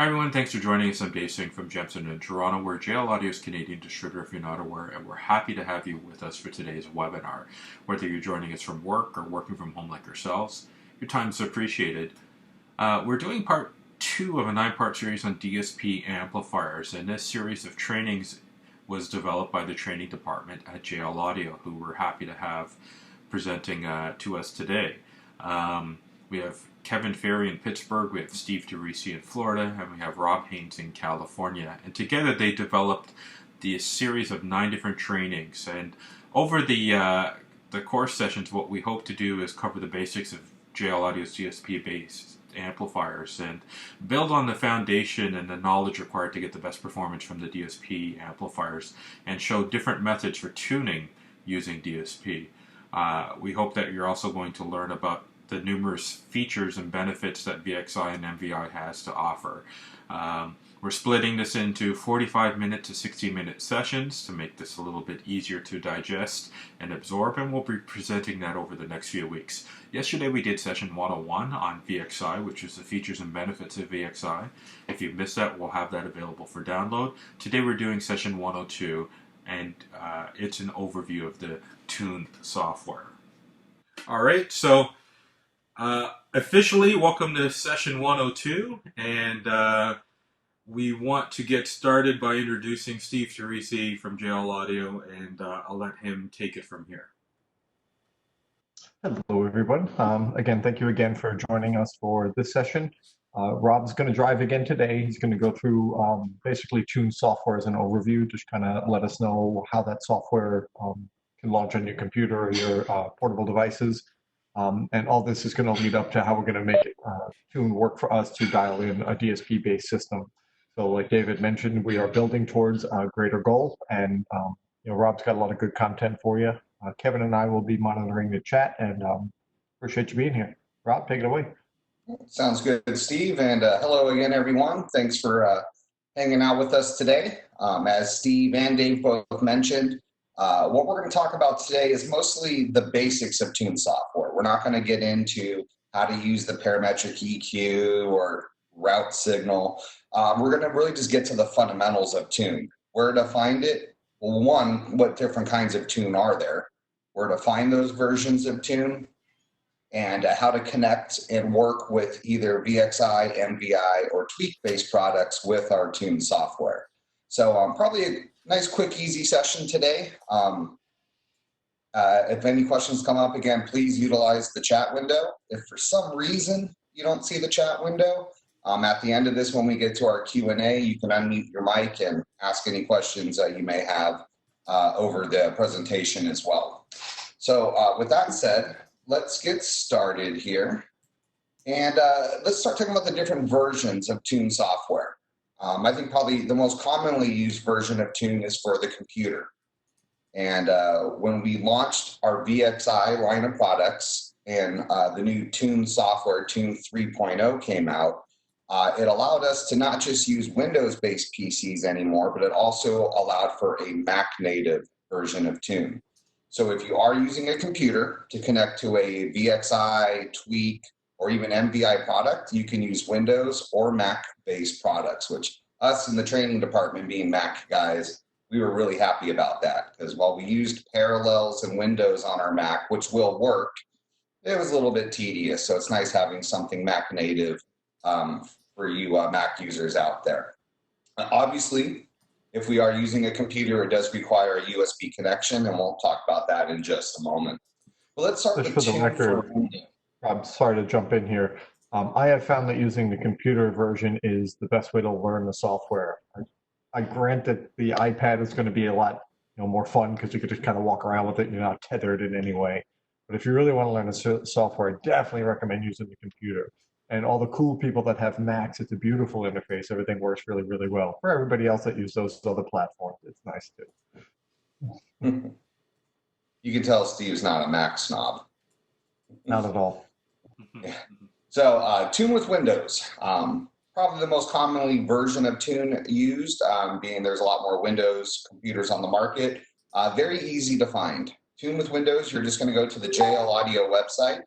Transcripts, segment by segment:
Hi everyone, thanks for joining us. I'm Dave Singh from GEMSEN in Toronto. We're JL Audio's Canadian distributor if you're not aware, and we're happy to have you with us for today's webinar. Whether you're joining us from work or working from home like yourselves, your time is appreciated. We're doing part 2 of a 9-part series on DSP amplifiers, and this series of trainings was developed by the training department at JL Audio, who we're happy to have presenting to us today. We have Kevin Ferry in Pittsburgh, we have Steve DeRisi in Florida, and we have Rob Haynes in California. And together they developed this series of 9 different trainings. And over the course sessions, what we hope to do is cover the basics of JL Audio's DSP-based amplifiers and build on the foundation and the knowledge required to get the best performance from the DSP amplifiers and show different methods for tuning using DSP. We hope that you're also going to learn about the numerous features and benefits that VXI and MVI has to offer. We're splitting this into 45-minute to 60-minute sessions to make this a little bit easier to digest and absorb, and we'll be presenting that over the next few weeks. Yesterday we did session 101 on VXI, which is the features and benefits of VXI. If you missed that, we'll have that available for download. Today we're doing session 102, and it's an overview of the TuN software. All right, so officially, welcome to session 102, and we want to get started by introducing Steve DeRisi from JL Audio, and I'll let him take it from here. Hello, everyone. Again, thank you again for joining us for this session. Rob's going to drive again today. He's going to go through basically TuN software as an overview, just kind of let us know how that software can launch on your computer or your portable devices. And all this is going to lead up to how we're going to make TuN work for us to dial in a DSP-based system. So like David mentioned, we are building towards a greater goal, and Rob's got a lot of good content for you. Kevin and I will be monitoring the chat, and appreciate you being here. Rob, take it away. Sounds good, Steve, and hello again, everyone. Thanks for hanging out with us today. As Steve and Dave both mentioned, what we're going to talk about today is mostly the basics of TuN software. We're not going to get into how to use the parametric EQ or route signal. We're going to really just get to the fundamentals of TuN. Where to find it? Well, one, what different kinds of TuN are there? Where to find those versions of TuN? And how to connect and work with either VXI, MVI, or tweak-based products with our TuN software. So probably a nice, quick, easy session today. If any questions come up, again, please utilize the chat window. If for some reason you don't see the chat window, at the end of this, when we get to our Q&A, you can unmute your mic and ask any questions that you may have over the presentation as well. So with that said, let's get started here. And let's start talking about the different versions of TuN software. I think probably the most commonly used version of TuN is for the computer. And when we launched our VXI line of products and the new TuN software, TuN 3.0 came out, it allowed us to not just use Windows-based PCs anymore, but it also allowed for a Mac native version of TuN. So if you are using a computer to connect to a VXI, Tweak, or even MVI product, you can use Windows or Mac-based products, which us in the training department, being Mac guys, we were really happy about that, because while we used Parallels and Windows on our Mac, which will work, it was a little bit tedious. So it's nice having something Mac native for you Mac users out there. Obviously, if we are using a computer, it does require a USB connection, and we'll talk about that in just a moment. But let's start with Just for the record, I'm sorry to jump in here. I have found that using the computer version is the best way to learn the software. I grant that the iPad is going to be a lot more fun because you could just kind of walk around with it and you're not tethered in any way. But if you really want to learn the software, I definitely recommend using the computer. And all the cool people that have Macs, it's a beautiful interface. Everything works really, really well. For everybody else that use those other platforms, it's nice too. You can tell Steve's not a Mac snob. Not at all. Yeah. So TuN with Windows. Probably the most commonly version of TuN used, being there's a lot more Windows computers on the market. Very easy to find. TuN with Windows, you're just going to go to the JL Audio website.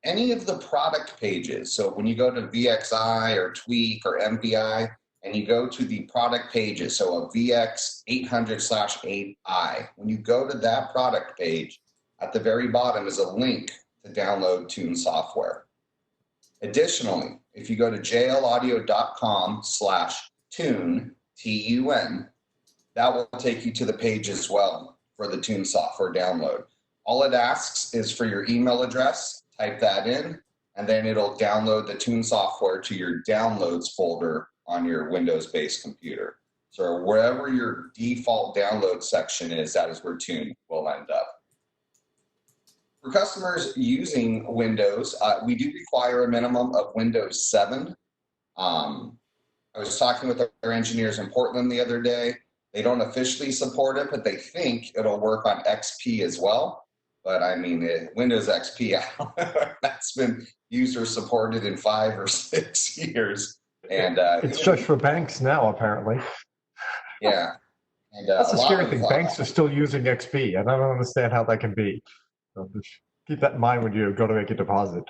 any of the product pages. So when you go to VXI or Tweak or MPI, and you go to the product pages, so a VX 800/8i, when you go to that product page, at the very bottom is a link to download TuN software. Additionally, if you go to jlaudio.com/TuN, TUN, that will take you to the page as well for the TuN software download. All it asks is for your email address, type that in, and then it'll download the TuN software to your downloads folder on your Windows-based computer. So wherever your default download section is, that is where TuN will end up. For customers using Windows, we do require a minimum of Windows 7. I was talking with our engineers in Portland the other day. They don't officially support it, but they think it'll work on XP as well. But I mean, Windows XP, that's been user supported in 5 or 6 years. And it's just for banks now, apparently. Yeah. And, that's the scary thing. Banks are still using XP. I don't understand how that can be. So just keep that in mind when you go to make a deposit.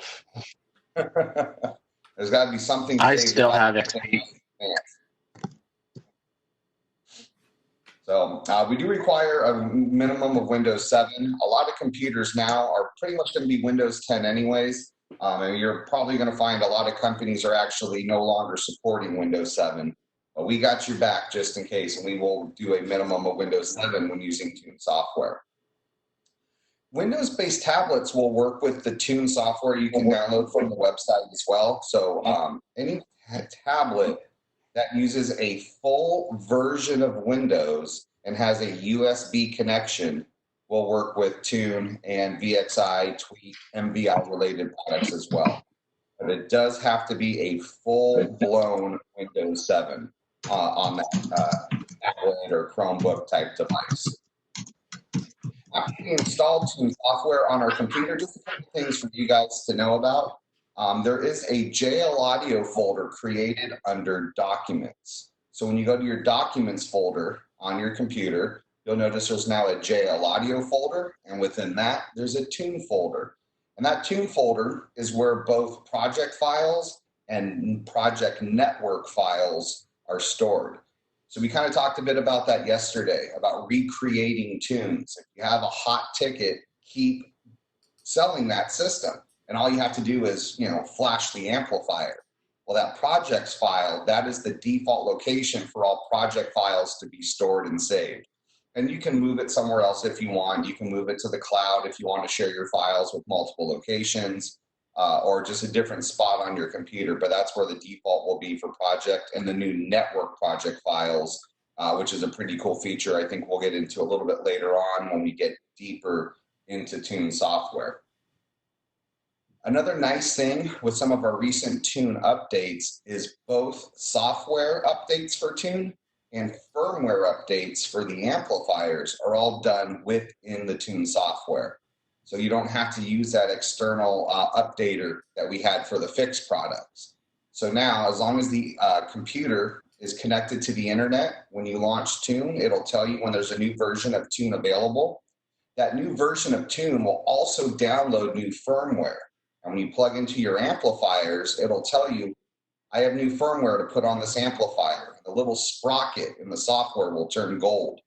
There's got to be something. I still have XP. So we do require a minimum of Windows 7. A lot of computers now are pretty much going to be Windows 10 anyways. And you're probably going to find a lot of companies are actually no longer supporting Windows 7. But we got your back just in case, and we will do a minimum of Windows 7 when using TuN software. Windows-based tablets will work with the TuN software you can download from the website as well. So any tablet that uses a full version of Windows and has a USB connection will work with TuN and VXI, Tweak, MVI related products as well. But it does have to be a full-blown Windows 7 on that tablet or Chromebook type device. After we installed TuN software on our computer, just a couple things for you guys to know about. There is a JL Audio folder created under Documents. So when you go to your Documents folder on your computer, you'll notice there's now a JL Audio folder, and within that, there's a TuN folder. And that TuN folder is where both project files and project network files are stored. So we kind of talked a bit about that yesterday, about recreating tunes. If you have a hot ticket, keep selling that system. And all you have to do is, flash the amplifier. Well, that projects file, that is the default location for all project files to be stored and saved. And you can move it somewhere else if you want. You can move it to the cloud if you want to share your files with multiple locations, or just a different spot on your computer. But that's where the default will be for project and the new network project files, which is a pretty cool feature I think we'll get into a little bit later on when we get deeper into TuN software. Another nice thing with some of our recent TuN updates is both software updates for TuN and firmware updates for the amplifiers are all done within the TuN software. So you don't have to use that external updater that we had for the fixed products. So now, as long as the computer is connected to the internet, when you launch TuN, it'll tell you when there's a new version of TuN available. That new version of TuN will also download new firmware. And when you plug into your amplifiers, it'll tell you, I have new firmware to put on this amplifier. The little sprocket in the software will turn gold.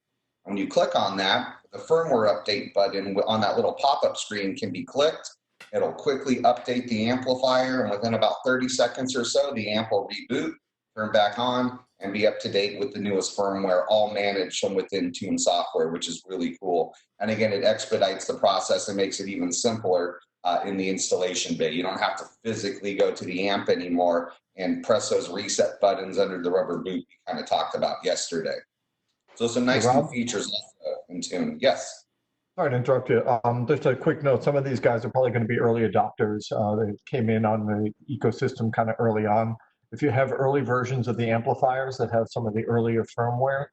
When you click on that, the firmware update button on that little pop-up screen can be clicked. It'll quickly update the amplifier, and within about 30 seconds or so, the amp will reboot, turn back on, and be up to date with the newest firmware, all managed from within TuN software, which is really cool. And again, it expedites the process and makes it even simpler in the installation bay. You don't have to physically go to the amp anymore and press those reset buttons under the rubber boot we kind of talked about yesterday. So some nice new features in TuN. Yes. Sorry to interrupt you. Just a quick note. Some of these guys are probably going to be early adopters. They came in on the ecosystem kind of early on. If you have early versions of the amplifiers that have some of the earlier firmware,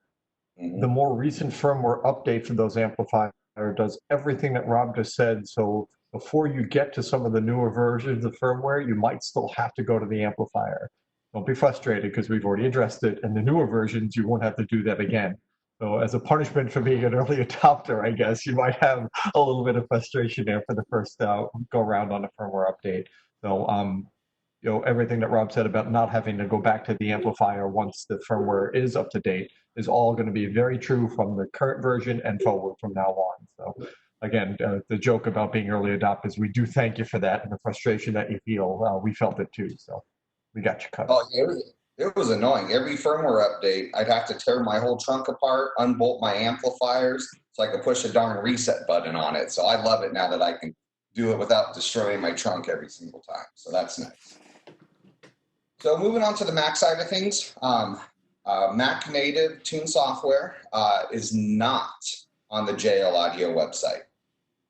the more recent firmware update for those amplifiers does everything that Rob just said. So before you get to some of the newer versions of firmware, you might still have to go to the amplifier. Don't be frustrated because we've already addressed it. And the newer versions, you won't have to do that again. So as a punishment for being an early adopter, I guess you might have a little bit of frustration there for the first go around on the firmware update. So everything that Rob said about not having to go back to the amplifier once the firmware is up to date is all going to be very true from the current version and forward from now on. So again, the joke about being early adopters, we do thank you for that, and the frustration that you feel, we felt it too. So we got you covered. Oh, it was annoying. Every firmware update, I'd have to tear my whole trunk apart, unbolt my amplifiers, so I could push a darn reset button on it. So I love it now that I can do it without destroying my trunk every single time. So that's nice. So moving on to the Mac side of things, Mac native TuN software is not on the JL Audio website.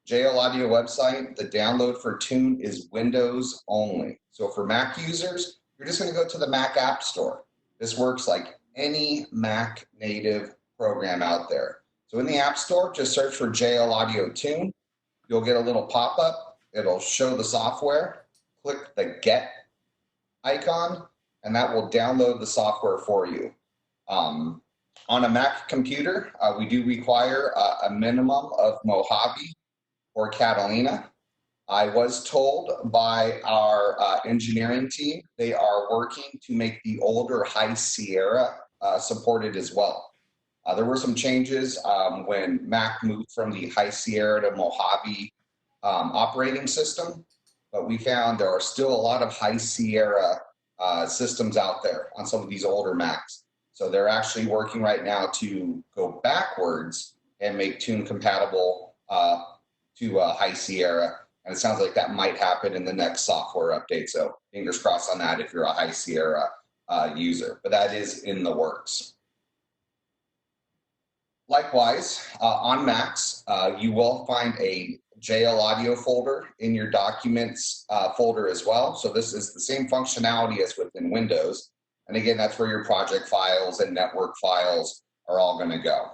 JL Audio website, the download for TuN is Windows only. So for Mac users, you're just going to go to the Mac App Store. This works like any Mac native program out there. So in the App Store, just search for JL Audio TuN. You'll get a little pop-up. It'll show the software. Click the Get icon, and that will download the software for you. On a Mac computer, we do require a minimum of Mojave or Catalina. I was told by our engineering team they are working to make the older High Sierra supported as well. There were some changes when Mac moved from the High Sierra to Mojave operating system, but we found there are still a lot of High Sierra systems out there on some of these older Macs. So they're actually working right now to go backwards and make TuN compatible to High Sierra. And it sounds like that might happen in the next software update. So fingers crossed on that if you're a High Sierra user, but that is in the works. Likewise, on Macs, you will find a JL Audio folder in your Documents folder as well. So this is the same functionality as within Windows. And again, that's where your project files and network files are all going to go.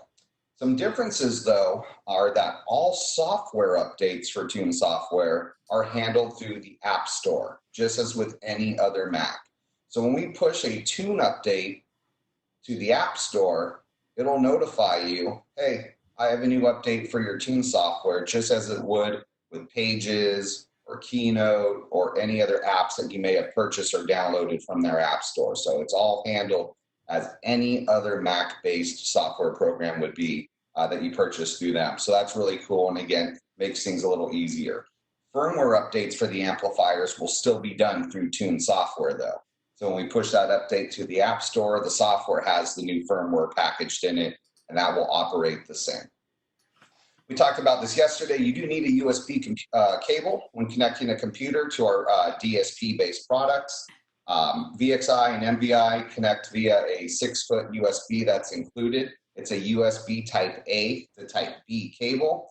Some differences, though, are that all software updates for TuN software are handled through the App Store, just as with any other Mac. So when we push a TuN update to the App Store, it'll notify you, hey, I have a new update for your TuN software, just as it would with Pages or Keynote or any other apps that you may have purchased or downloaded from their App Store. So it's all handled as any other Mac-based software program would be that you purchase through them. So that's really cool, and again, makes things a little easier. Firmware updates for the amplifiers will still be done through TuN software, though. So when we push that update to the App Store, the software has the new firmware packaged in it, and that will operate the same. We talked about this yesterday. You do need a USB cable when connecting a computer to our DSP-based products. VXI and MVI connect via a 6-foot USB that's included. It's a USB Type A to Type B cable.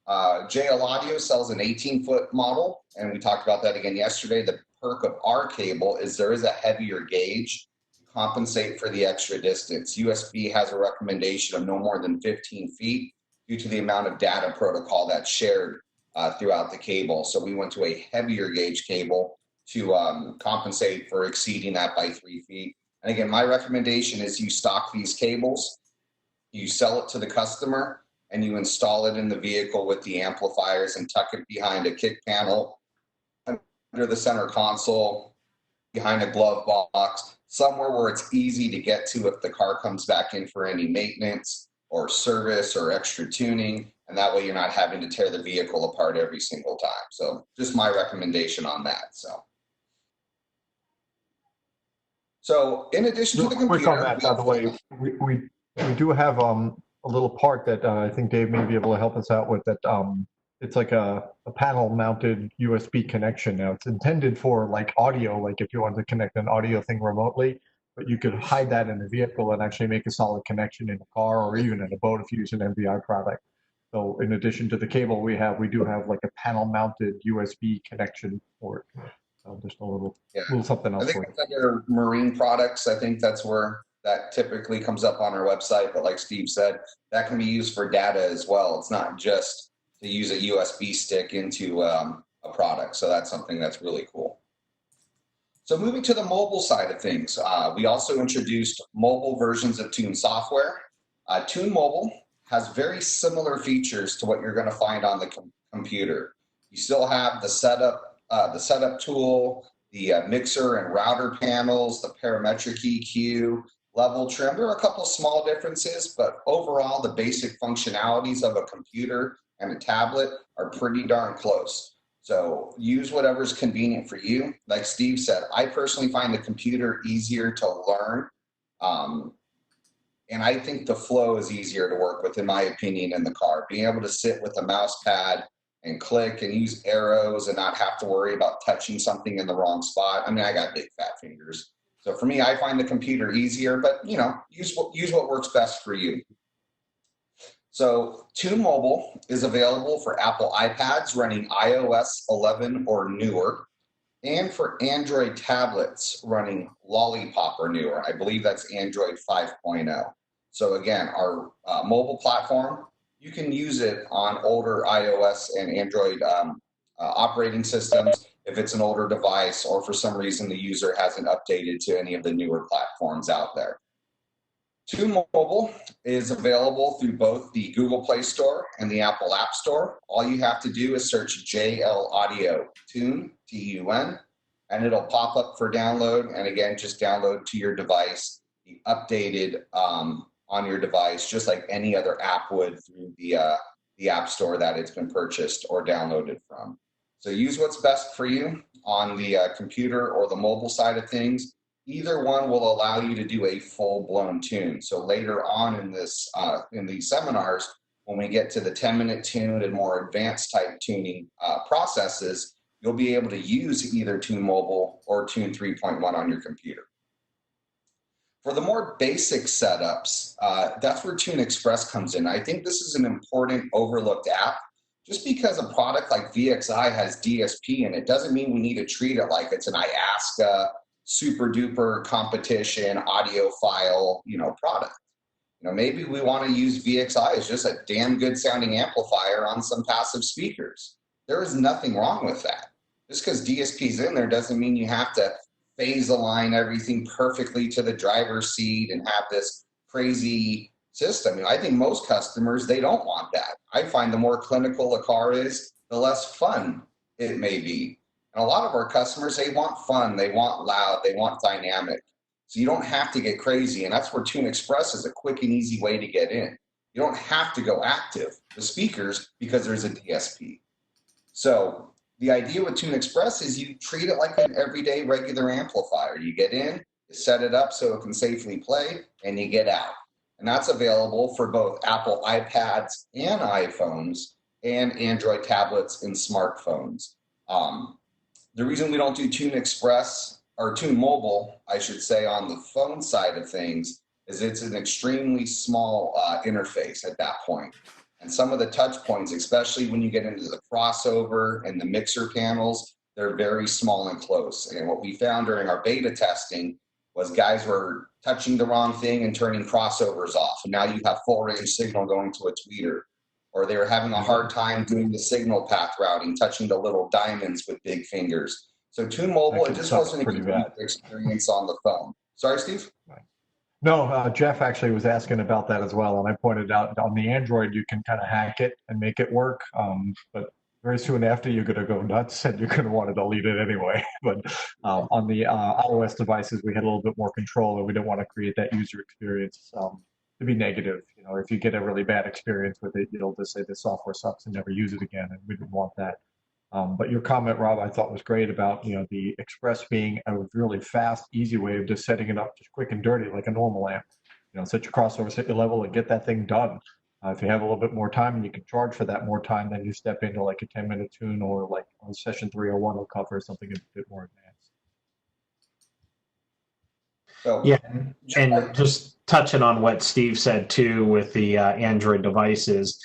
JL Audio sells an 18-foot model, and we talked about that again yesterday. The perk of our cable is there is a heavier gauge to compensate for the extra distance. USB has a recommendation of no more than 15 feet due to the amount of data protocol that's shared throughout the cable. So we went to a heavier gauge cable to compensate for exceeding that by 3 feet. And again, my recommendation is you stock these cables, you sell it to the customer, and you install it in the vehicle with the amplifiers and tuck it behind a kick panel, under the center console, behind a glove box, somewhere where it's easy to get to if the car comes back in for any maintenance or service or extra tuning, and that way you're not having to tear the vehicle apart every single time. So just my recommendation on that. So in addition to the computer, quick on that, by the way, we do have a little part that I think Dave may be able to help us out with. That it's like a panel-mounted USB connection. Now it's intended for like audio, like if you want to connect an audio thing remotely, but you could hide that in the vehicle and actually make a solid connection in a car or even in a boat if you use an MVI product. So in addition to the cable we do have like a panel-mounted USB connection port. So just a little something else. I think it's under marine products. I think that's where that typically comes up on our website. But like Steve said, that can be used for data as well. It's not just to use a USB stick into a product. So that's something that's really cool. So moving to the mobile side of things, we also introduced mobile versions of TuN software. TuN Mobile has very similar features to what you're going to find on the computer. You still have the setup tool, the mixer and router panels, the parametric EQ, level trim. There are a couple of small differences, but overall, the basic functionalities of a computer and a tablet are pretty darn close. So use whatever's convenient for you. Like Steve said, I personally find the computer easier to learn. And I think the flow is easier to work with, in my opinion, in the car. Being able to sit with a mouse pad and click and use arrows and not have to worry about touching something in the wrong spot. I mean, I got big fat fingers. So for me, I find the computer easier, but use what works best for you. So TuN Mobile is available for Apple iPads running iOS 11 or newer, and for Android tablets running Lollipop or newer. I believe that's Android 5.0. So again, our mobile platform, you can use it on older iOS and Android operating systems if it's an older device or for some reason the user hasn't updated to any of the newer platforms out there. TuN Mobile is available through both the Google Play Store and the Apple App Store. All you have to do is search JL Audio TuN, T-U-N, and it'll pop up for download. And again, just download to your device, be updated on your device, just like any other app would through the App Store that it's been purchased or downloaded from. So use what's best for you on the computer or the mobile side of things. Either one will allow you to do a full-blown tune. So later on in these seminars, when we get to the 10-minute tune and more advanced type tuning processes, you'll be able to use either TuN Mobile or TuN 3.1 on your computer. For the more basic setups, that's where TuN Express comes in. I think this is an important overlooked app. Just because a product like VXI has DSP in it doesn't mean we need to treat it like it's an IASCA super duper competition audiophile, product. Maybe we want to use VXI as just a damn good sounding amplifier on some passive speakers. There is nothing wrong with that. Just because DSP's in there doesn't mean you have to phase align everything perfectly to the driver's seat and have this crazy system. I think most customers, they don't want that. I find the more clinical a car is, the less fun it may be. And a lot of our customers, they want fun, they want loud, they want dynamic. So you don't have to get crazy. And that's where TuN Express is a quick and easy way to get in. You don't have to go active with speakers because there's a DSP. So the idea with TuN Express is you treat it like an everyday regular amplifier. You get in, you set it up so it can safely play, and you get out. And that's available for both Apple iPads and iPhones and Android tablets and smartphones. The reason we don't do TuN Express or TuN Mobile, I should say, on the phone side of things is it's an extremely small interface at that point. And some of the touch points, especially when you get into the crossover and the mixer panels, they're very small and close. And what we found during our beta testing was guys were touching the wrong thing and turning crossovers off. And now you have full range signal going to a tweeter. Or they were having a hard time doing the signal path routing, touching the little diamonds with big fingers. So TuN Mobile, it just wasn't a good experience on the phone. Sorry, Steve? Right. No, Jeff actually was asking about that as well. And I pointed out on the Android, you can kind of hack it and make it work. But very soon after, you're going to go nuts and you're going to want to delete it anyway. But on the iOS devices, we had a little bit more control and we didn't want to create that user experience to be negative. If you get a really bad experience with it, you'll just say the software sucks and never use it again. And we didn't want that. But your comment, Rob, I thought was great about, the Express being a really fast, easy way of just setting it up just quick and dirty like a normal amp. Set your crossover, set your level, and get that thing done. If you have a little bit more time and you can charge for that more time, then you step into like a 10-minute tune or like on session 301 will cover something a bit more advanced. So, yeah, and just touching on what Steve said too with the Android devices,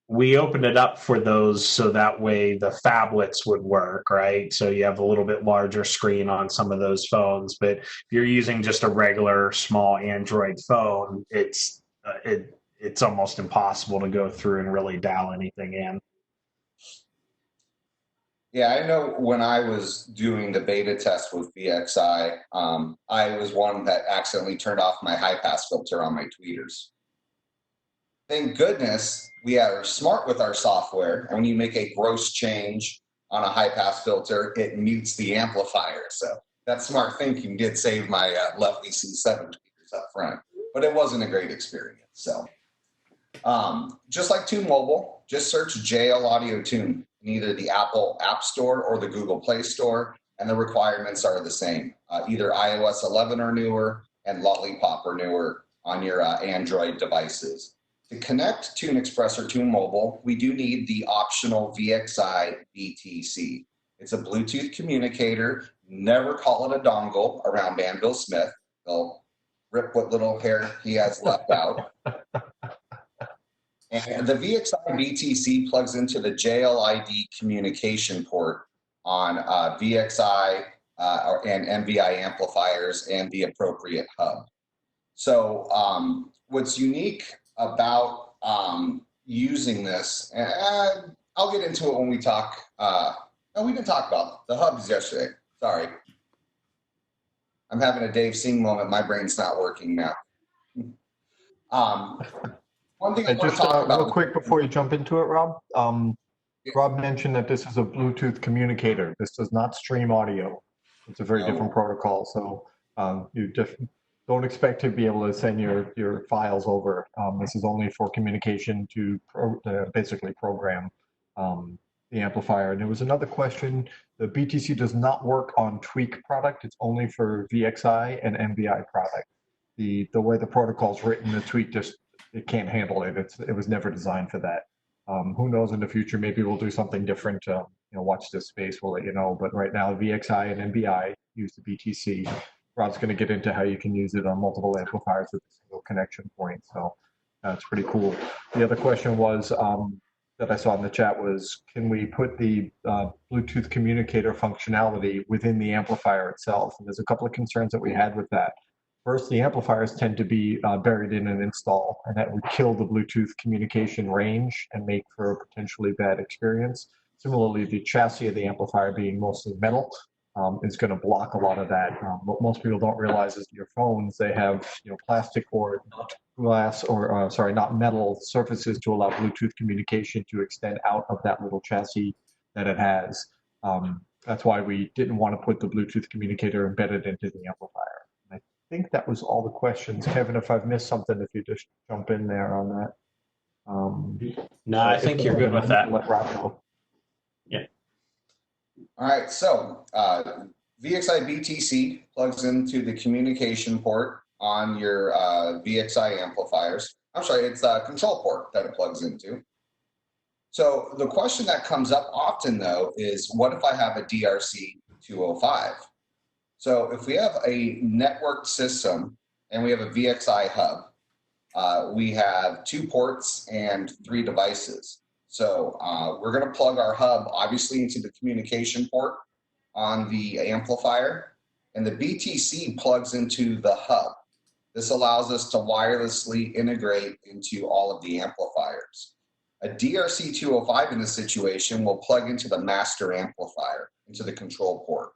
we opened it up for those so that way the phablets would work, right? So you have a little bit larger screen on some of those phones, but if you're using just a regular small Android phone, it's almost impossible to go through and really dial anything in. Yeah, I know when I was doing the beta test with VXI, I was one that accidentally turned off my high pass filter on my tweeters. Thank goodness we are smart with our software, and when you make a gross change on a high-pass filter, it mutes the amplifier. So that smart thinking did save my lovely C7 speakers up front, but it wasn't a great experience. So just like TuN Mobile, just search JL Audio TuN in either the Apple App Store or the Google Play Store, and the requirements are the same, either iOS 11 or newer and Lollipop or newer on your Android devices. To connect TuN Express or TuN Mobile, we do need the optional VXI BTC. It's a Bluetooth communicator. Never call it a dongle around Banville Smith. They'll rip what little hair he has left out. And the VXI BTC plugs into the JLID communication port on VXI and MVI amplifiers and the appropriate hub. So what's unique about using this, and I'll get into it when we talk, no, we didn't talk about the hubs yesterday. Sorry. I'm having a Dave Singh moment. My brain's not working now. One thing I want to talk about real quick before you jump into it, Rob. Rob mentioned that this is a Bluetooth communicator. This does not stream audio. It's a very different protocol. So you don't expect to be able to send your files over. This is only for communication to basically program the amplifier. And there was another question. The BTC does not work on Tweak product. It's only for VXI and MVI product. The way the protocol is written, the Tweak just it can't handle it. It was never designed for that. Who knows in the future? Maybe we'll do something different. Watch this space. We'll let you know. But right now, VXI and MVI use the BTC. Rob's going to get into how you can use it on multiple amplifiers with a single connection point. So that's pretty cool. The other question was that I saw in the chat was, can we put the Bluetooth communicator functionality within the amplifier itself? And there's a couple of concerns that we had with that. First, the amplifiers tend to be buried in an install, and that would kill the Bluetooth communication range and make for a potentially bad experience. Similarly, the chassis of the amplifier being mostly metal is going to block a lot of that. What most people don't realize is your phones, they have plastic or glass or not metal surfaces to allow Bluetooth communication to extend out of that little chassis that it has. That's why we didn't want to put the Bluetooth communicator embedded into the amplifier. I think that was all the questions. Kevin, if I've missed something, if you just jump in there on that. No, I think you're good with that. Let Rob know. Yeah. All right, so VXI BTC plugs into the communication port on your VXI amplifiers. I'm sorry, it's a control port that it plugs into. So the question that comes up often, though, is what if I have a DRC 205? So if we have a networked system and we have a VXI hub, we have 2 ports and 3 devices. So we're going to plug our hub, obviously, into the communication port on the amplifier, and the BTC plugs into the hub. This allows us to wirelessly integrate into all of the amplifiers. A DRC 205 in this situation will plug into the master amplifier, into the control port.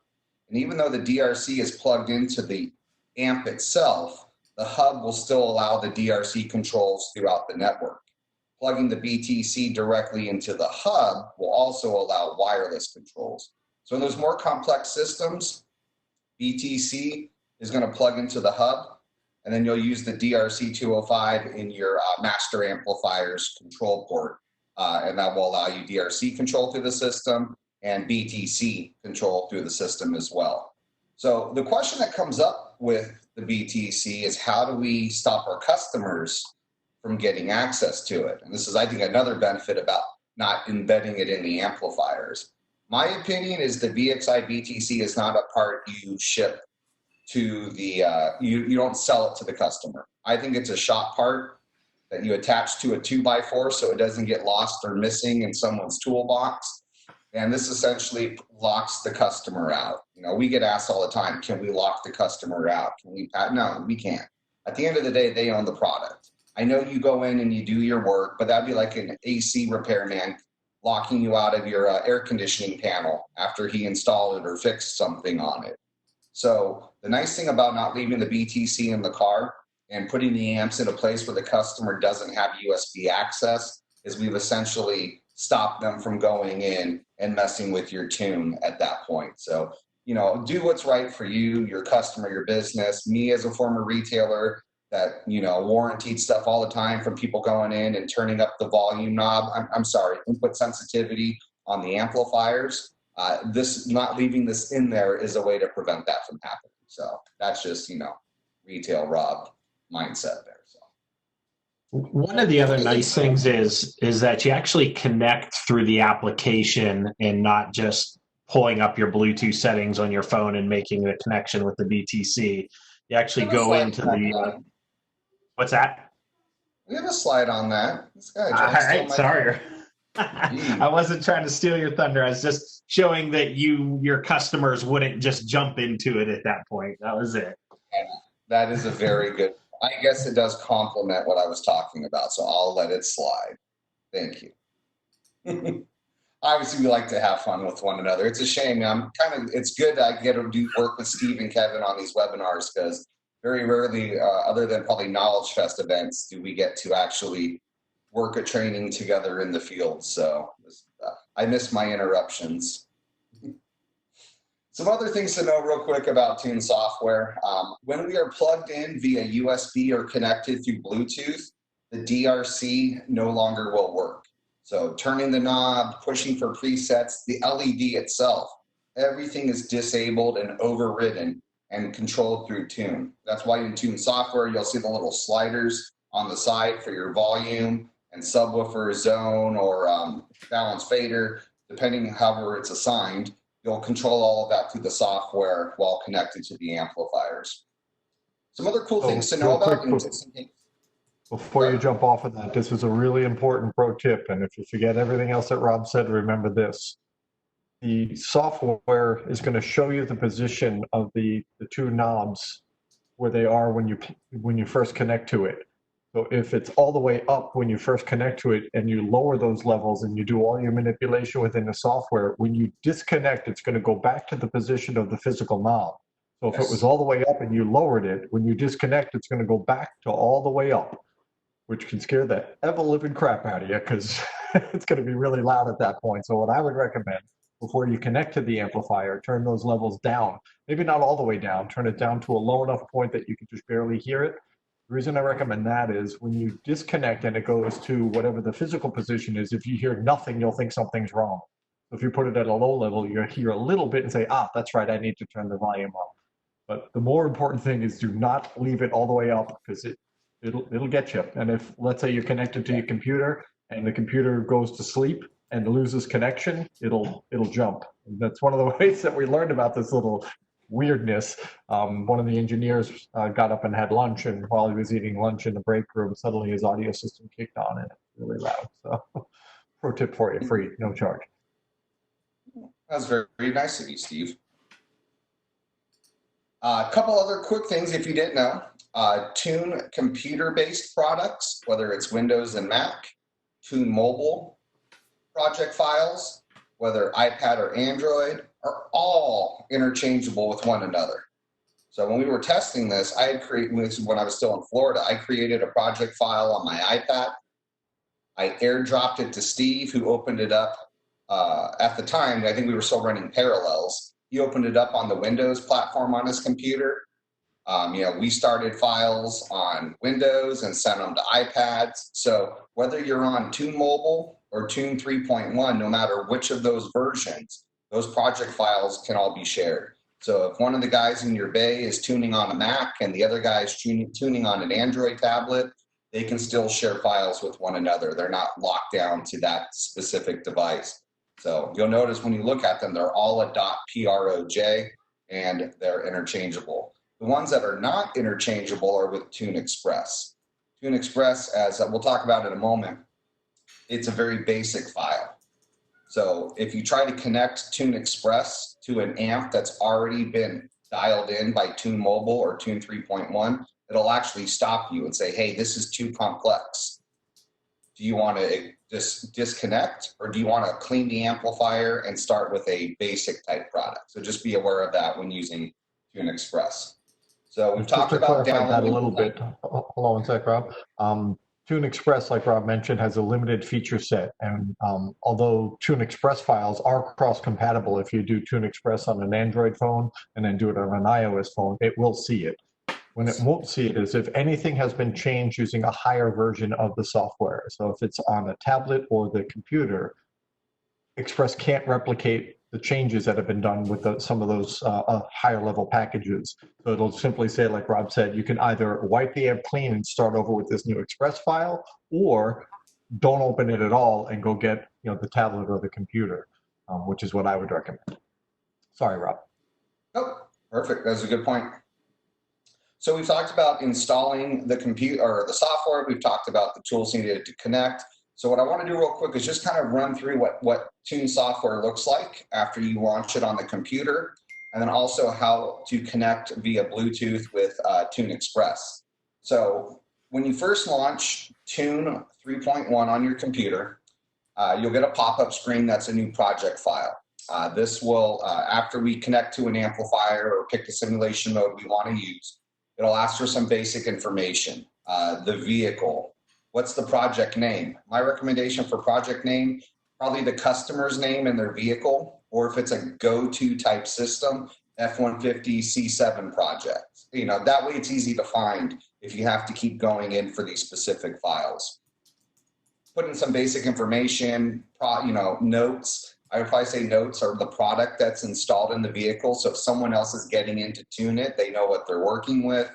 And even though the DRC is plugged into the amp itself, the hub will still allow the DRC controls throughout the network. Plugging the BTC directly into the hub will also allow wireless controls. So in those more complex systems, BTC is going to plug into the hub, and then you'll use the DRC 205 in your master amplifier's control port, and that will allow you DRC control through the system and BTC control through the system as well. So the question that comes up with the BTC is, how do we stop our customers from getting access to it? And this is, I think, another benefit about not embedding it in the amplifiers. My opinion is the VXI BTC is not a part you ship to the, you don't sell it to the customer. I think it's a shop part that you attach to a 2x4 so it doesn't get lost or missing in someone's toolbox. And this essentially locks the customer out. We get asked all the time, can we lock the customer out? No, we can't. At the end of the day, they own the product. I know you go in and you do your work, but that'd be like an AC repairman locking you out of your air conditioning panel after he installed it or fixed something on it. So the nice thing about not leaving the BTC in the car and putting the amps in a place where the customer doesn't have USB access is we've essentially stopped them from going in and messing with your tune at that point. So, you know, do what's right for you, your customer, your business. Me as a former retailer that, you know, warranted stuff all the time from people going in and turning up the volume knob. I'm sorry, input sensitivity on the amplifiers. This not leaving this in there is a way to prevent that from happening. So that's just, you know, retail Rob mindset there. So one of the other nice things is that you actually connect through the application and not just pulling up your Bluetooth settings on your phone and making the connection with the BTC. You actually go into the what's that? We have a slide on that. This guy. All right, sorry. I wasn't trying to steal your thunder. I was just showing that your customers wouldn't just jump into it at that point. That was it. That is a very good. I guess it does complement what I was talking about, so I'll let it slide. Thank you. Obviously, we like to have fun with one another. It's a shame. It's good that I get to do work with Steve and Kevin on these webinars because very rarely, other than probably Knowledge Fest events, do we get to actually work a training together in the field. So I miss my interruptions. Some other things to know real quick about TuN software. When we are plugged in via USB or connected through Bluetooth, the DRC no longer will work. So turning the knob, pushing for presets, the LED itself, everything is disabled and overridden and controlled through TuN. That's why in TuN software, you'll see the little sliders on the side for your volume and subwoofer zone or balance fader, depending on however it's assigned. You'll control all of that through the software while connected to the amplifiers. Some other cool things to know about. Before you jump off of that, this is a really important pro tip. And if you forget everything else that Rob said, remember this. The software is going to show you the position of the two knobs where they are when you first connect to it. So if it's all the way up when you first connect to it and you lower those levels and you do all your manipulation within the software, when you disconnect, it's going to go back to the position of the physical knob. So if it was all the way up and you lowered it, when you disconnect, it's going to go back to all the way up, which can scare the ever-living crap out of you because it's going to be really loud at that point. So what I would recommend before you connect to the amplifier, turn those levels down. Maybe not all the way down, turn it down to a low enough point that you can just barely hear it. The reason I recommend that is when you disconnect and it goes to whatever the physical position is, if you hear nothing, you'll think something's wrong. So if you put it at a low level, you'll hear a little bit and say, that's right, I need to turn the volume up. But the more important thing is do not leave it all the way up because it'll get you. And if, let's say you're connected to your computer and the computer goes to sleep and loses connection, it'll jump. And that's one of the ways that we learned about this little weirdness. One of the engineers got up and had lunch, and while he was eating lunch in the break room, suddenly his audio system kicked on and it's really loud. So pro tip for you, free, no charge. That's very, very nice of you, Steve. A couple other quick things if you didn't know. TuN computer-based products, whether it's Windows and Mac, TuN mobile project files, whether iPad or Android, are all interchangeable with one another. So when we were testing this, I had created, when I was still in Florida, I created a project file on my iPad. I airdropped it to Steve, who opened it up. At the time, I think we were still running Parallels. He opened it up on the Windows platform on his computer. We started files on Windows and sent them to iPads. So whether you're on TuN Mobile or TuN 3.1, no matter which of those versions, those project files can all be shared. So if one of the guys in your bay is tuning on a Mac and the other guy is tuning on an Android tablet, they can still share files with one another. They're not locked down to that specific device. So you'll notice when you look at them, they're all a .proj and they're interchangeable. The ones that are not interchangeable are with TuN Express. TuN Express, as we'll talk about in a moment, it's a very basic file. So if you try to connect TuN Express to an amp that's already been dialed in by TuN Mobile or TuN 3.1, it'll actually stop you and say, hey, this is too complex. Do you want to just disconnect, or do you want to clean the amplifier and start with a basic type product? So just be aware of that when using TuN Express. So we've Just talked to about clarify that a downloading. little bit, hold on one sec, Rob. TuN Express, like Rob mentioned, has a limited feature set. And although TuN Express files are cross-compatible, if you do TuN Express on an Android phone and then do it on an iOS phone, it will see it. When it won't see it is if anything has been changed using a higher version of the software. So if it's on a tablet or the computer, Express can't replicate the changes that have been done with some of those higher level packages. So it'll simply say, like Rob said, you can either wipe the app clean and start over with this new Express file, or don't open it at all and go get the tablet or the computer, which is what I would recommend. Sorry, Rob. Oh, perfect. That's a good point. So we've talked about installing the computer or the software. We've talked about the tools needed to connect. So what I want to do real quick is just kind of run through what TuN software looks like after you launch it on the computer, and then also how to connect via Bluetooth with TuN Express. So when you first launch TuN 3.1 on your computer, you'll get a pop-up screen that's a new project file. This will, after we connect to an amplifier or pick the simulation mode we want to use, it'll ask for some basic information, the vehicle. What's the project name? My recommendation for project name, probably the customer's name and their vehicle, or if it's a go-to type system, F-150 C7 project. That way it's easy to find if you have to keep going in for these specific files. Put in some basic information, notes. I would probably say notes are the product that's installed in the vehicle. So if someone else is getting in to tune it, they know what they're working with.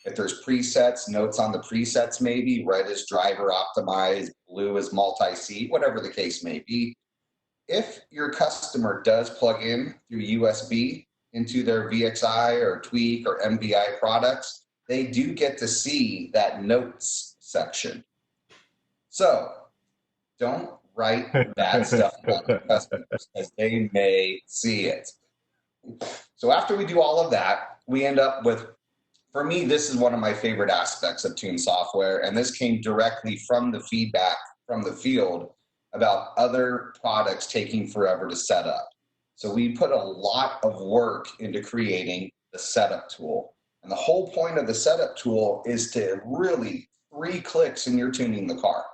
If there's presets, notes on the presets maybe, red is driver optimized, blue is multi-seat, whatever the case may be. If your customer does plug in through USB into their VXI or Tweak or MBI products, they do get to see that notes section. So don't write bad stuff about your customers because they may see it. So after we do all of that, we end up with, for me, this is one of my favorite aspects of TuN software, and this came directly from the feedback from the field about other products taking forever to set up. So we put a lot of work into creating the setup tool. And the whole point of the setup tool is to really 3 clicks and you're tuning the car.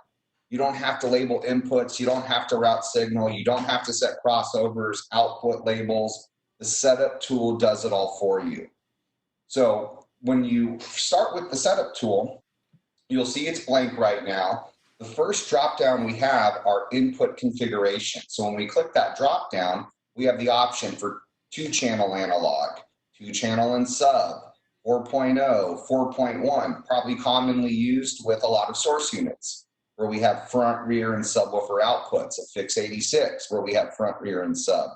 You don't have to label inputs. You don't have to route signal. You don't have to set crossovers, output labels. The setup tool does it all for you. So when you start with the setup tool, you'll see it's blank right now. The first drop down we have are input configuration. So when we click that drop down, we have the option for 2-channel analog, 2-channel and sub, 4.0, 4.1, probably commonly used with a lot of source units, where we have front, rear, and subwoofer outputs, a fix 86, where we have front, rear, and sub.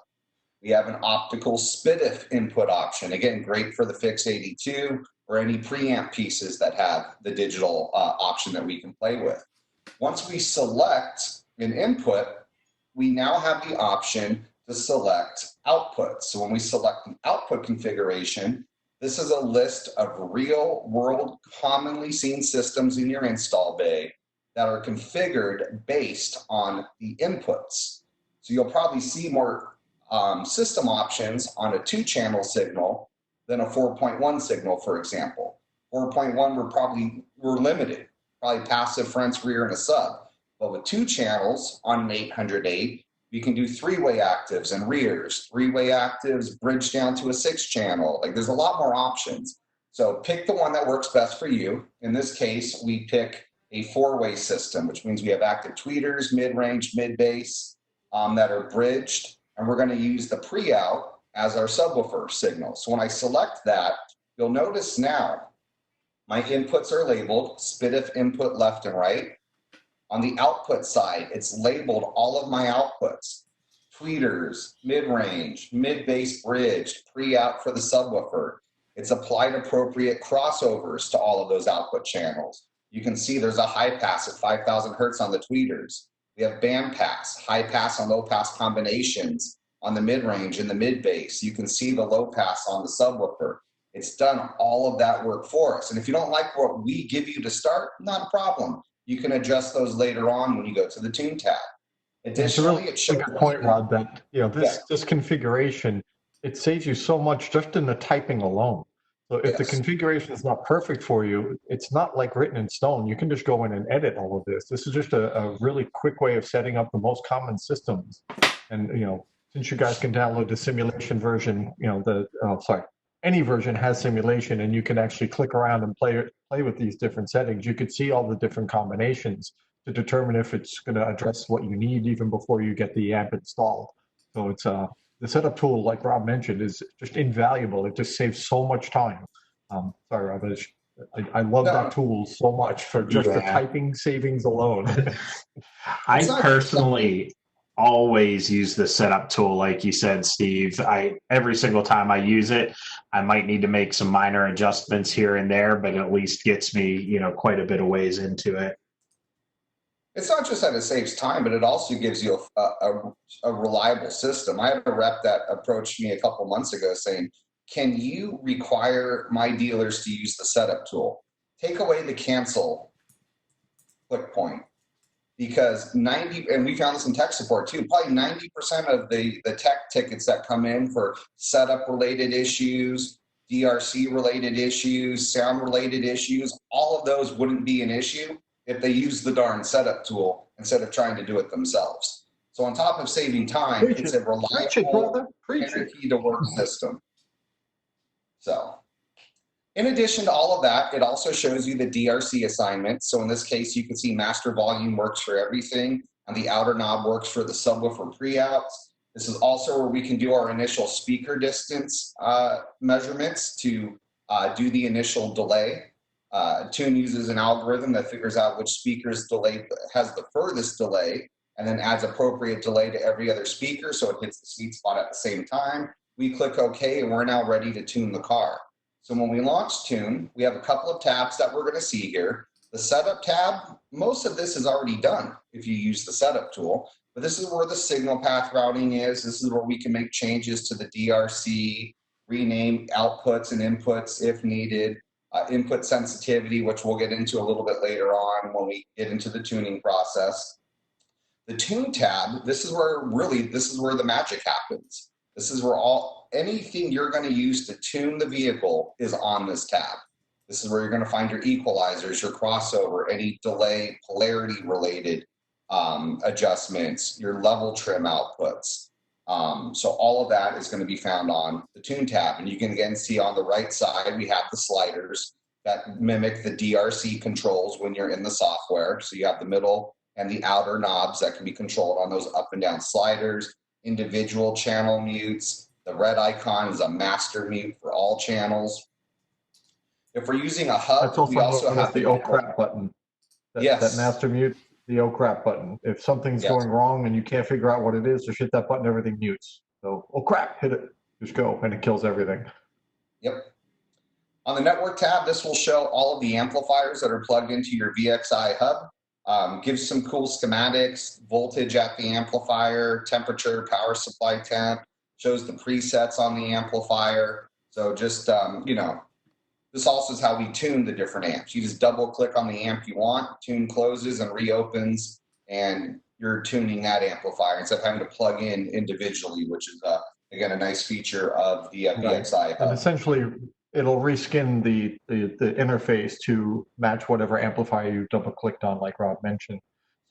We have an optical SPDIF input option, again, great for the fix 82 or any preamp pieces that have the digital option that we can play with. Once we select an input, we now have the option to select outputs. So when we select the output configuration, this is a list of real world commonly seen systems in your install bay that are configured based on the inputs. So you'll probably see more system options on a 2-channel signal than a 4.1 signal, for example. 4.1 we're limited, probably passive fronts, rear, and a sub. But with 2 channels on an 808, you can do 3-way actives and rears, 3-way actives, bridge down to a 6-channel. Like, there's a lot more options. So pick the one that works best for you. In this case, we pick a 4-way system, which means we have active tweeters, mid-range, mid-bass that are bridged, and we're going to use the pre-out as our subwoofer signal. So when I select that, you'll notice now my inputs are labeled SPDIF input left and right. On the output side, it's labeled all of my outputs: tweeters, mid-range, mid-bass bridged, pre-out for the subwoofer. It's applied appropriate crossovers to all of those output channels. You can see there's a high pass at 5,000 hertz on the tweeters. We have band pass, high pass and low pass combinations on the mid-range and the mid-bass. You can see the low pass on the subwoofer. It's done all of that work for us. And if you don't like what we give you to start, not a problem. You can adjust those later on when you go to the TuN tab. Additionally, it's a good point, Rod, that this configuration, it saves you so much just in the typing alone. So if the Yes. configuration is not perfect for you, it's not like written in stone. You can just go in and edit all of this. This is just a really quick way of setting up the most common systems. And, since you guys can download the simulation version, any version has simulation, and you can actually click around and play with these different settings. You could see all the different combinations to determine if it's going to address what you need even before you get the amp installed. So it's the setup tool, like Rob mentioned, is just invaluable. It just saves so much time. Sorry, Rob, I love that tool so much for just the typing savings alone. I personally always use the setup tool, like you said, Steve. Every single time I use it, I might need to make some minor adjustments here and there, but at least gets me, quite a bit of ways into it. It's not just that it saves time, but it also gives you a reliable system. I had a rep that approached me a couple months ago saying, can you require my dealers to use the setup tool? Take away the cancel click point. Because and we found this in tech support too, probably 90% of the tech tickets that come in for setup related issues, DRC related issues, sound related issues, all of those wouldn't be an issue if they use the darn setup tool instead of trying to do it themselves. So on top of saving time, it's a reliable, guaranteed to work system. So in addition to all of that, it also shows you the DRC assignment. So in this case, you can see master volume works for everything, and the outer knob works for the subwoofer pre-outs. This is also where we can do our initial speaker distance measurements to do the initial delay. TuN uses an algorithm that figures out which speaker's delay has the furthest delay, and then adds appropriate delay to every other speaker so it hits the sweet spot at the same time. We click OK, and we're now ready to tune the car. So when we launch TuN, we have a couple of tabs that we're going to see here. The setup tab, most of this is already done if you use the setup tool, but this is where the signal path routing is. This is where we can make changes to the DRC, rename outputs and inputs if needed, input sensitivity, which we'll get into a little bit later on when we get into the tuning process. The TuN tab, this is where the magic happens. This is where anything you're going to use to tune the vehicle is on this tab. This is where you're going to find your equalizers, your crossover, any delay, polarity related adjustments, your level trim outputs. So all of that is going to be found on the TuN tab. And you can again see on the right side, we have the sliders that mimic the DRC controls when you're in the software. So you have the middle and the outer knobs that can be controlled on those up and down sliders, individual channel mutes. The red icon is a master mute for all channels. If we're using a hub, we also have the oh crap button. Yes. That master mute, the oh crap button. If something's going wrong and you can't figure out what it is, just hit that button, everything mutes. So, oh crap, hit it. Just go, and it kills everything. Yep. On the network tab, this will show all of the amplifiers that are plugged into your VXI hub. Gives some cool schematics, voltage at the amplifier, temperature, power supply temp, shows the presets on the amplifier. So just, this also is how we tune the different amps. You just double click on the amp you want, TuN closes and reopens, and you're tuning that amplifier instead of having to plug in individually, which is, again, a nice feature of the VXI hub. And essentially, it'll reskin the interface to match whatever amplifier you double clicked on, like Rob mentioned.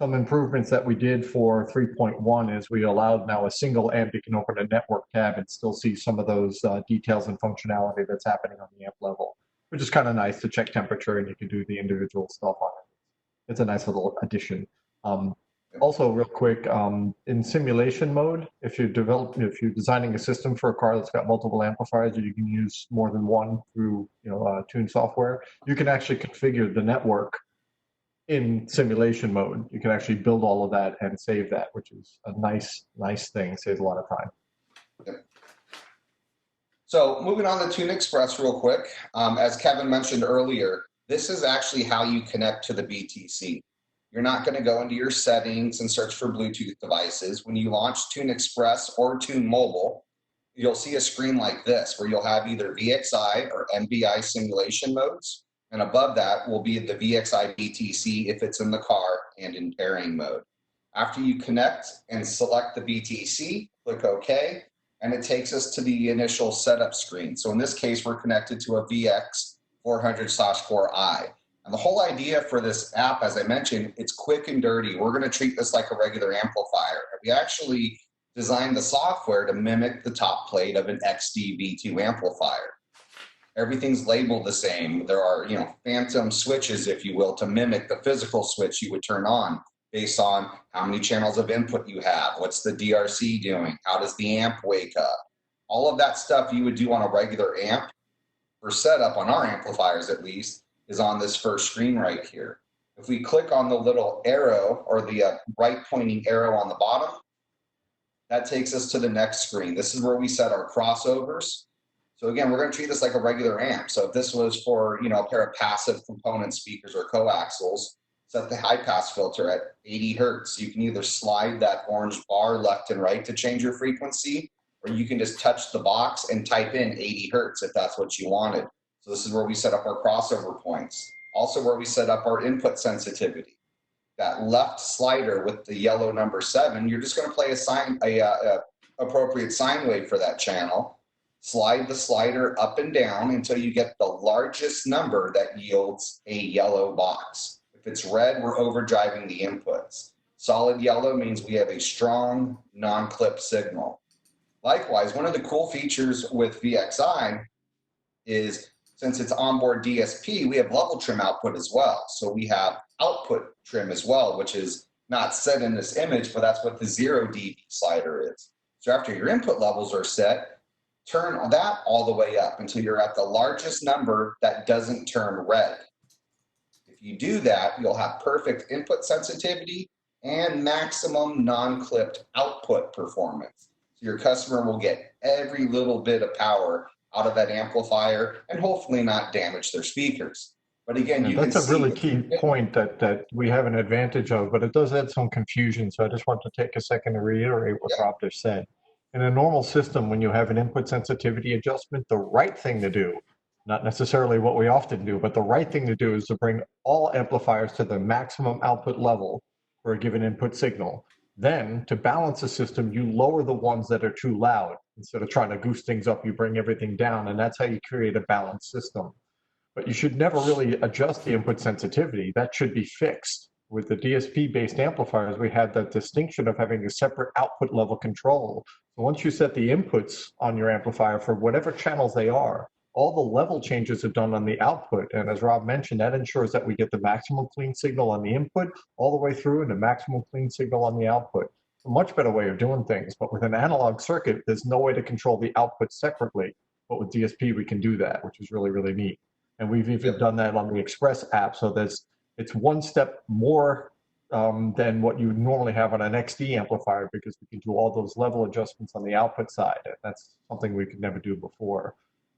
Some improvements that we did for 3.1 is we allowed now a single amp. You can open a network tab and still see some of those details and functionality that's happening on the amp level, which is kind of nice to check temperature, and you can do the individual stuff on it. It's a nice little addition. Also, real quick, in simulation mode, if you're designing a system for a car that's got multiple amplifiers, or you can use more than one through TuN software, you can actually configure the network in simulation mode. You can actually build all of that and save that, which is a nice thing. Saves a lot of time. Yep. So moving on to TuN Express real quick, as Kevin mentioned earlier, this is actually how you connect to the BTC. You're not going to go into your settings and search for Bluetooth devices. When you launch TuN Express or TuN Mobile, you'll see a screen like this where you'll have either VXI or MBI simulation modes. And above that will be the VXI BTC if it's in the car and in pairing mode. After you connect and select the BTC, click OK. and it takes us to the initial setup screen. So in this case, we're connected to a VX 400/4i. And the whole idea for this app, as I mentioned, it's quick and dirty. We're going to treat this like a regular amplifier. We actually designed the software to mimic the top plate of an XD V2 amplifier. Everything's labeled the same. There are, phantom switches, if you will, to mimic the physical switch you would turn on based on how many channels of input you have, what's the DRC doing, how does the amp wake up. All of that stuff you would do on a regular amp for setup on our amplifiers at least is on this first screen right here. If we click on the little arrow or the right pointing arrow on the bottom, that takes us to the next screen. This is where we set our crossovers. So again, we're going to treat this like a regular amp. So if this was for, a pair of passive component speakers or coaxials, set the high pass filter at 80 hertz. You can either slide that orange bar left and right to change your frequency, or you can just touch the box and type in 80 hertz if that's what you wanted. So this is where we set up our crossover points. Also where we set up our input sensitivity. That left slider with the yellow number 7, you're just going to play a appropriate sine wave for that channel. Slide the slider up and down until you get the largest number that yields a yellow box. If it's red, we're overdriving the inputs. Solid yellow means we have a strong non-clip signal. Likewise, one of the cool features with VXI is, since it's onboard DSP, we have level trim output as well. So we have output trim as well, which is not set in this image, but that's what the 0 dB slider is. So after your input levels are set, turn that all the way up until you're at the largest number that doesn't turn red. If you do that, you'll have perfect input sensitivity and maximum non-clipped output performance. So your customer will get every little bit of power out of that amplifier and hopefully not damage their speakers. But again, that's a really key point that we have an advantage of, but it does add some confusion. So I just want to take a second to reiterate what Rob just said. In a normal system, when you have an input sensitivity adjustment, the right thing to do, not necessarily what we often do, but the right thing to do is to bring all amplifiers to the maximum output level for a given input signal. Then, to balance the system, you lower the ones that are too loud. Instead of trying to goose things up, you bring everything down, and that's how you create a balanced system. But you should never really adjust the input sensitivity. That should be fixed. With the DSP-based amplifiers, we had the distinction of having a separate output level control. So once you set the inputs on your amplifier for whatever channels they are, all the level changes are done on the output. And as Rob mentioned, that ensures that we get the maximum clean signal on the input all the way through and the maximum clean signal on the output. It's a much better way of doing things. But with an analog circuit, there's no way to control the output separately. But with DSP, we can do that, which is really, really neat. And we've even done that on the Express app. So it's one step more than what you would normally have on an XD amplifier, because we can do all those level adjustments on the output side. And that's something we could never do before.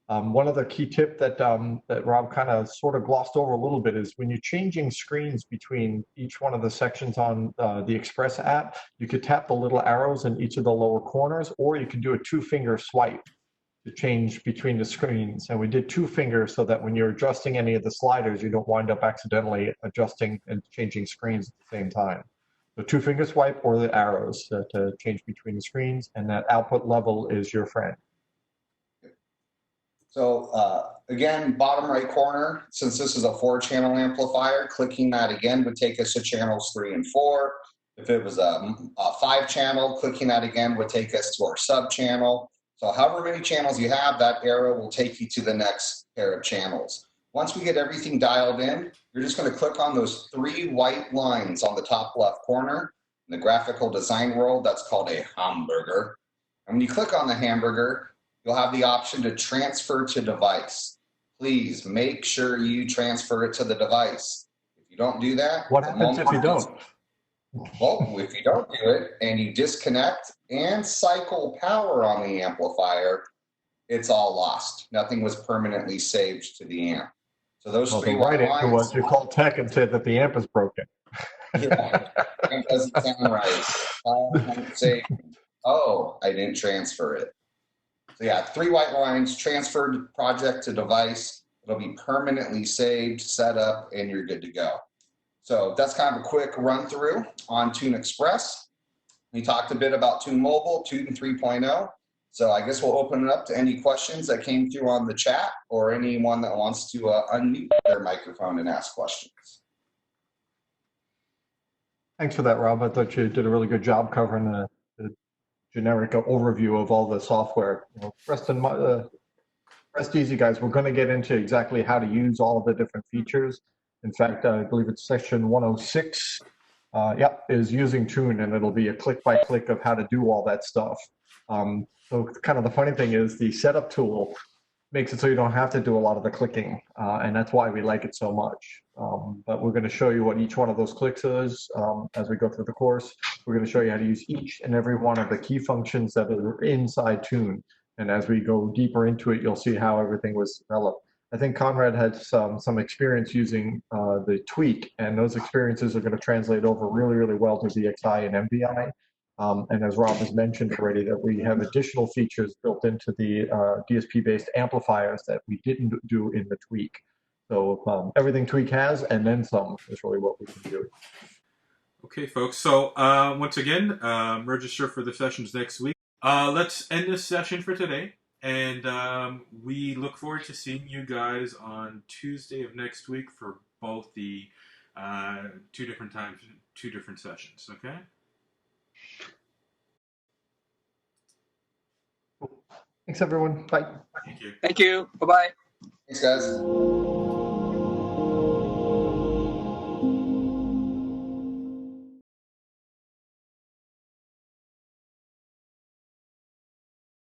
One other key tip that Rob kind of sort of glossed over a little bit is when you're changing screens between each one of the sections on the Express app, you could tap the little arrows in each of the lower corners, or you could do a 2-finger swipe to change between the screens. And we did 2 fingers so that when you're adjusting any of the sliders, you don't wind up accidentally adjusting and changing screens at the same time. So 2-finger swipe or the arrows to change between the screens, and that output level is your friend. So again, bottom right corner, since this is a 4-channel amplifier, clicking that again would take us to channels 3 and 4. If it was a 5-channel, clicking that again would take us to our sub-channel. So however many channels you have, that arrow will take you to the next pair of channels. Once we get everything dialed in, you're just going to click on those 3 white lines on the top left corner. In the graphical design world, that's called a hamburger. And when you click on the hamburger, you'll have the option to transfer to device. Please make sure you transfer it to the device. If you don't do that, what happens if you don't? Well, if you don't do it and you disconnect and cycle power on the amplifier, it's all lost. Nothing was permanently saved to the amp. So those 3 white lines. Was you called tech and said that the amp is broken. Yeah, it doesn't sound right. Say, oh, I didn't transfer it. So yeah, 3 white lines, transferred project to device. It'll be permanently saved, set up, and you're good to go. So that's kind of a quick run through on TuN Express. We talked a bit about TuN Mobile, TuN 3.0. So I guess we'll open it up to any questions that came through on the chat or anyone that wants to unmute their microphone and ask questions. Thanks for that, Rob. I thought you did a really good job covering the generic overview of all the software. You know, rest easy, guys. We're going to get into exactly how to use all of the different features. In fact, I believe it's section 106. Is using TuN, and it'll be a click-by-click of how to do all that stuff. So kind of the funny thing is the setup tool makes it so you don't have to do a lot of the clicking, and that's why we like it so much. But we're going to show you what each one of those clicks is as we go through the course. We're going to show you how to use each and every one of the key functions that are inside TuN. And as we go deeper into it, you'll see how everything was developed. I think Conrad had some experience using the tweak, and those experiences are going to translate over really, really well to VXI and MVI. And as Rob has mentioned already, that we have additional features built into the DSP-based amplifiers that we didn't do in the tweak. So everything tweak has, and then some, is really what we can do. Okay, folks. So once again, register for the sessions next week. Let's end this session for today. And we look forward to seeing you guys on Tuesday of next week for both the two different sessions, okay? Thanks, everyone. Bye. Thank you. Thank you. Bye-bye. Thanks, guys.